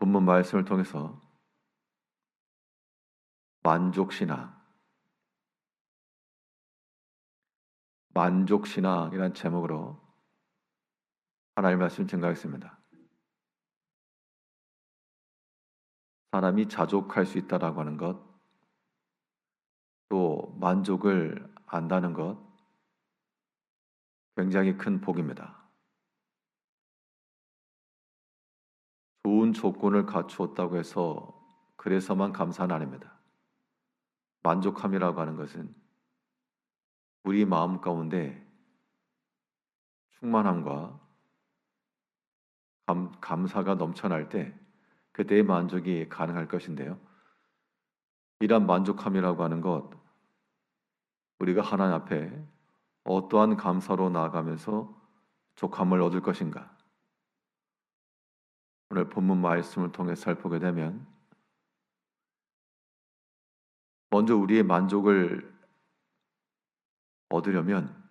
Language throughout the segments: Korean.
본문 말씀을 통해서 만족신앙이란 제목으로 하나님의 말씀 증거하겠습니다. 사람이 자족할 수 있다라고 하는 것, 또 만족을 안다는 것, 굉장히 큰 복입니다. 좋은 조건을 갖추었다고 해서 그래서만 감사는 아닙니다. 만족함이라고 하는 것은 우리 마음 가운데 충만함과 감사가 넘쳐날 때 그때의 만족이 가능할 것인데요. 이러한 만족함이라고 하는 것, 우리가 하나님 앞에 어떠한 감사로 나아가면서 족함을 얻을 것인가? 오늘 본문 말씀을 통해 살펴보게 되면 먼저 우리의 만족을 얻으려면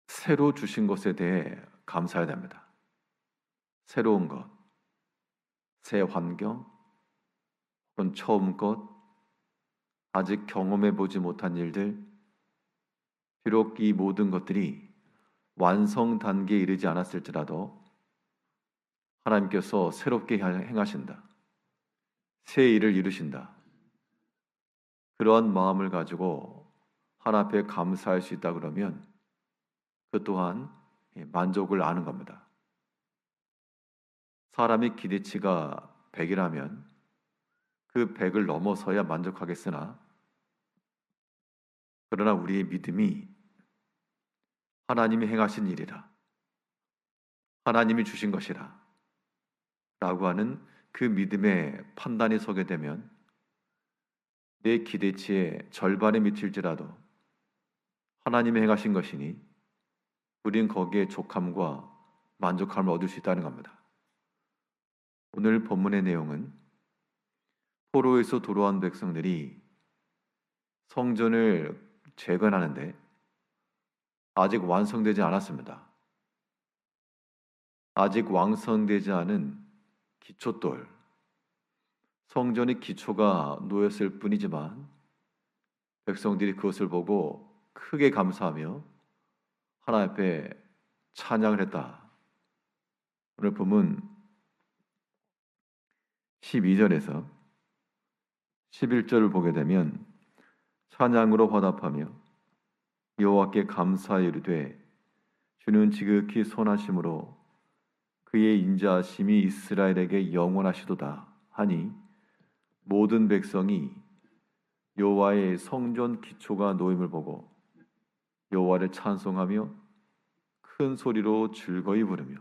새로 주신 것에 대해 감사해야 됩니다. 새로운 것, 새 환경, 혹은 처음 것, 아직 경험해 보지 못한 일들, 비록 이 모든 것들이 완성 단계에 이르지 않았을지라도 하나님께서 새롭게 행하신다. 새 일을 이루신다. 그러한 마음을 가지고 하나님 앞에 감사할 수 있다 그러면 그 또한 만족을 아는 겁니다. 사람의 기대치가 100이라면 그 100을 넘어서야 만족하겠으나, 그러나 우리의 믿음이 하나님이 행하신 일이라, 하나님이 주신 것이라 라고 하는 그 믿음의 판단이 서게 되면 내 기대치의 절반에 미칠지라도 하나님이 행하신 것이니 우린 거기에 족함과 만족함을 얻을 수 있다는 겁니다. 오늘 본문의 내용은 포로에서 돌아온 백성들이 성전을 재건하는데 아직 완성되지 않았습니다. 아직 완성되지 않은 기초돌, 성전의 기초가 놓였을 뿐이지만 백성들이 그것을 보고 크게 감사하며 하나님 앞에 찬양을 했다. 오늘 본문 12절에서 11절을 보게 되면 찬양으로 화답하며 여호와께 감사하여 이르되 주는 지극히 선하심으로 그의 인자하심이 이스라엘에게 영원하시도다 하니 모든 백성이 여호와의 성전 기초가 놓임을 보고 여호와를 찬송하며 큰 소리로 즐거이 부르며.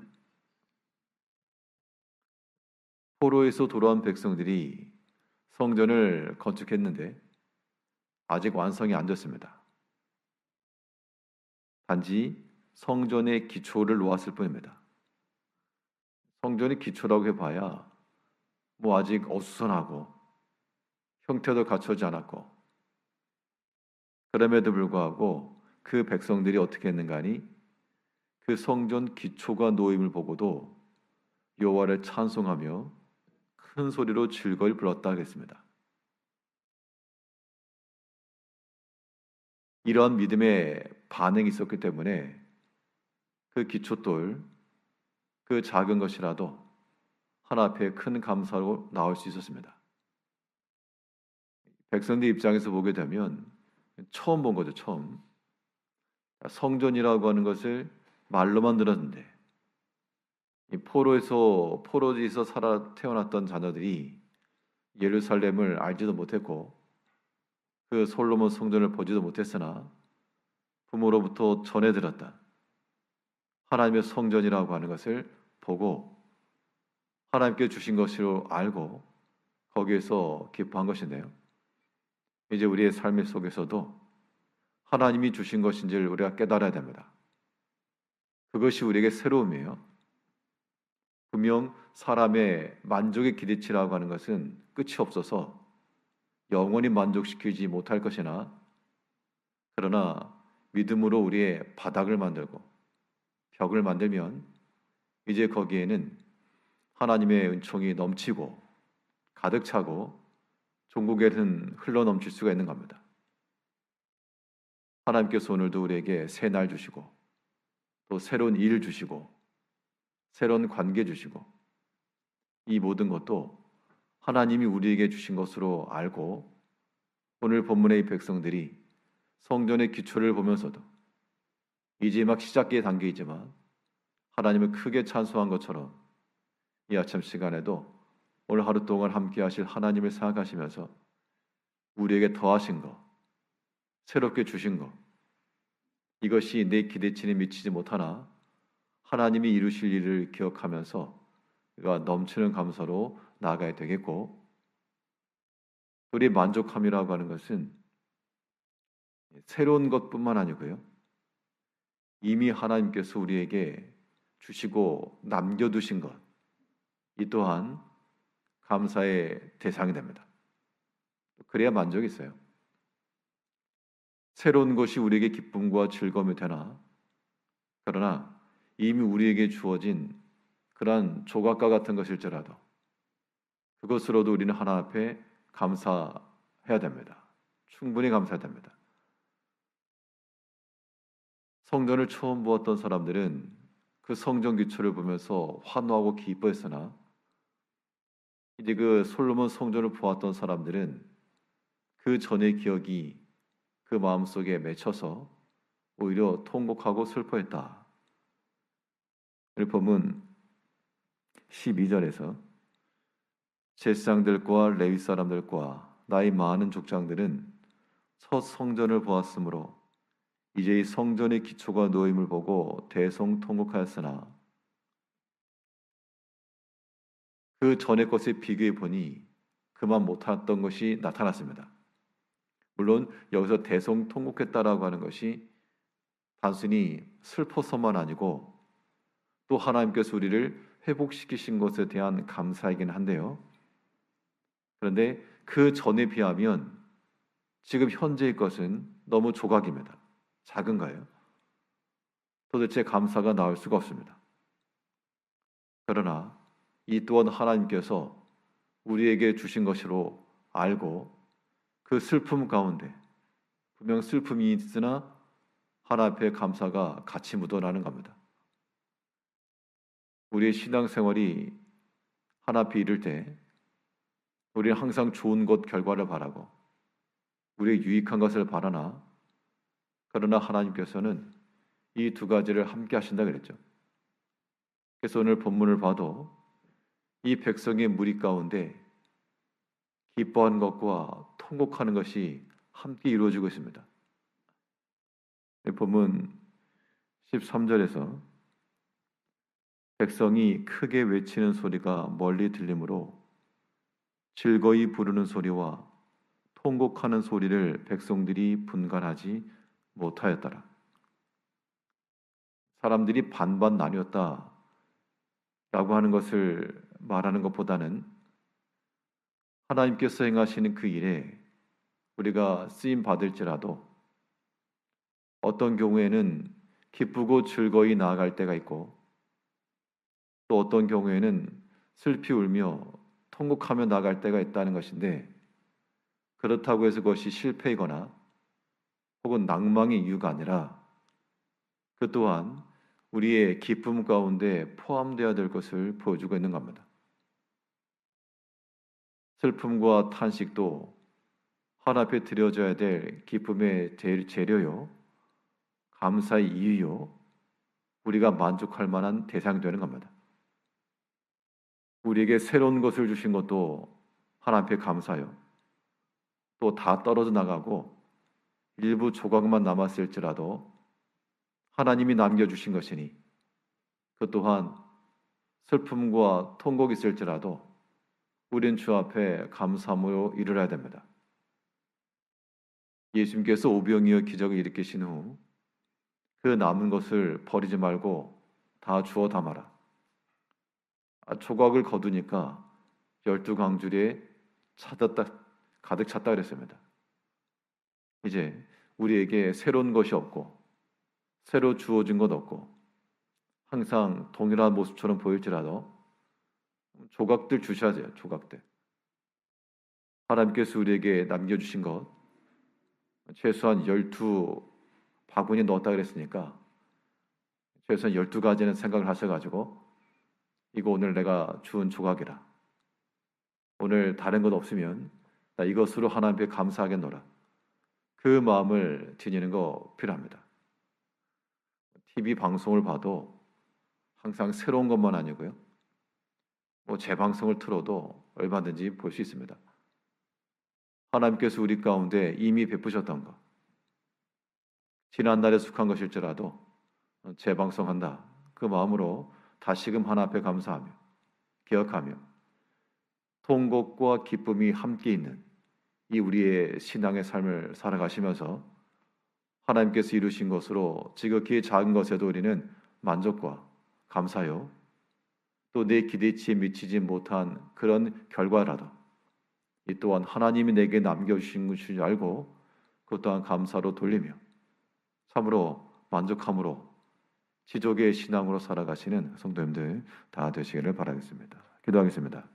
포로에서 돌아온 백성들이 성전을 건축했는데 아직 완성이 안 됐습니다. 단지 성전의 기초를 놓았을 뿐입니다. 성전의 기초라고 해봐야 아직 어수선하고 형태도 갖춰지지 않았고, 그럼에도 불구하고 그 백성들이 어떻게 했는가 하니 그 성전 기초가 놓임을 보고도 여호와를 찬송하며 큰 소리로 즐거이 불렀다 하겠습니다. 이러한 믿음의 반응이 있었기 때문에 그 기초돌, 그 작은 것이라도 하나 앞에 큰 감사로 나올 수 있었습니다. 백성들 입장에서 보게 되면 처음 본 거죠. 처음. 성전이라고 하는 것을 말로만 들었는데 이 포로지에서 살아 태어났던 자녀들이 예루살렘을 알지도 못했고 그 솔로몬 성전을 보지도 못했으나 부모로부터 전해 들었다 하나님의 성전이라고 하는 것을 보고 하나님께 주신 것으로 알고 거기에서 기뻐한 것인데요. 이제 우리의 삶 속에서도 하나님이 주신 것인지를 우리가 깨달아야 됩니다. 그것이 우리에게 새로움이에요. 분명 사람의 만족의 기대치라고 하는 것은 끝이 없어서 영원히 만족시키지 못할 것이나, 그러나 믿음으로 우리의 바닥을 만들고 벽을 만들면 이제 거기에는 하나님의 은총이 넘치고 가득 차고 종국에는 흘러 넘칠 수가 있는 겁니다. 하나님께서 오늘도 우리에게 새 날 주시고 또 새로운 일 주시고 새로운 관계 주시고 이 모든 것도 하나님이 우리에게 주신 것으로 알고 오늘 본문의 이 백성들이 성전의 기초를 보면서도 이제 막 시작기에 단계이지만 하나님을 크게 찬송한 것처럼 이 아침 시간에도 오늘 하루 동안 함께 하실 하나님을 생각하시면서 우리에게 더하신 것, 새롭게 주신 것, 이것이 내 기대치에 미치지 못하나 하나님이 이루실 일을 기억하면서 우리가 넘치는 감사로 나아가야 되겠고, 우리의 만족함이라고 하는 것은 새로운 것뿐만 아니고요, 이미 하나님께서 우리에게 주시고 남겨두신 것, 이 또한 감사의 대상이 됩니다. 그래야 만족이 있어요. 새로운 것이 우리에게 기쁨과 즐거움이 되나, 그러나 이미 우리에게 주어진 그러한 조각과 같은 것일지라도 그것으로도 우리는 하나님 앞에 감사해야 됩니다. 충분히 감사해야 됩니다. 성전을 처음 보았던 사람들은 그 성전 기초를 보면서 환호하고 기뻐했으나 이제 그 솔로몬 성전을 보았던 사람들은 그 전의 기억이 그 마음속에 맺혀서 오히려 통곡하고 슬퍼했다. 오늘 본문 12절에서 제사장들과 레위 사람들과 나이 많은 족장들은 첫 성전을 보았으므로 이제 이 성전의 기초가 놓임을 보고 대성통곡하였으나 그 전의 것에 비교해 보니 그만 못했던 것이 나타났습니다. 물론 여기서 대성통곡했다라고 하는 것이 단순히 슬퍼서만 아니고 또 하나님께서 우리를 회복시키신 것에 대한 감사이긴 한데요. 그런데 그 전에 비하면 지금 현재의 것은 너무 조각입니다. 작은 거예요. 도대체 감사가 나올 수가 없습니다. 그러나 이 또한 하나님께서 우리에게 주신 것으로 알고 그 슬픔 가운데 분명 슬픔이 있으나 하나님 앞에 감사가 같이 묻어나는 겁니다. 우리의 신앙생활이 하나님 앞에 이를 때 우리는 항상 좋은 것 결과를 바라고 우리의 유익한 것을 바라나 그러나 하나님께서는 이 두 가지를 함께 하신다 그랬죠. 그래서 오늘 본문을 봐도 이 백성의 무리 가운데 기뻐하는 것과 통곡하는 것이 함께 이루어지고 있습니다. 본문 13절에서 백성이 크게 외치는 소리가 멀리 들리므로 즐거이 부르는 소리와 통곡하는 소리를 백성들이 분간하지 못하였더라. 사람들이 반반 나뉘었다 라고 하는 것을 말하는 것보다는 하나님께서 행하시는 그 일에 우리가 쓰임 받을지라도 어떤 경우에는 기쁘고 즐거이 나아갈 때가 있고 또 어떤 경우에는 슬피 울며 통곡하며 나아갈 때가 있다는 것인데 그렇다고 해서 그것이 실패이거나 혹은 낭망의 이유가 아니라 그 또한 우리의 기쁨 가운데 포함되어야 될 것을 보여주고 있는 겁니다. 슬픔과 탄식도 하나님 앞에 드려져야 될 기쁨의 재료요, 감사의 이유요, 우리가 만족할 만한 대상이 되는 겁니다. 우리에게 새로운 것을 주신 것도 하나님 앞에 감사요. 또 다 떨어져 나가고 일부 조각만 남았을지라도 하나님이 남겨주신 것이니 그 또한 슬픔과 통곡이 있을지라도 우린 주 앞에 감사함으로 이르러야 됩니다. 예수님께서 오병이어 기적을 일으키신 후 그 남은 것을 버리지 말고 다 주워 담아라. 조각을 거두니까 12광주리에 가득 찼다 그랬습니다. 이제 우리에게 새로운 것이 없고 새로 주어진 것 없고 항상 동일한 모습처럼 보일지라도 조각들 주셔야 돼요. 조각들. 하나님께서 우리에게 남겨주신 것 최소한 12바구니 넣었다 그랬으니까 최소한 12가지는 생각을 하셔가지고 이거 오늘 내가 주운 조각이라. 오늘 다른 것 없으면 나 이것으로 하나님께 감사하겠노라. 그 마음을 지니는 거 필요합니다. TV 방송을 봐도 항상 새로운 것만 아니고요. 뭐 재방송을 틀어도 얼마든지 볼 수 있습니다. 하나님께서 우리 가운데 이미 베푸셨던 것, 지난날에 속한 것일지라도 재방송한다. 그 마음으로 다시금 하나 앞에 감사하며 기억하며 통곡과 기쁨이 함께 있는 이 우리의 신앙의 삶을 살아가시면서 하나님께서 이루신 것으로 지극히 작은 것에도 우리는 만족과 감사요. 또 내 기대치에 미치지 못한 그런 결과라도 이 또한 하나님이 내게 남겨주신 것인 줄 알고 그것 또한 감사로 돌리며 참으로 만족함으로 지족의 신앙으로 살아가시는 성도님들 다 되시기를 바라겠습니다. 기도하겠습니다.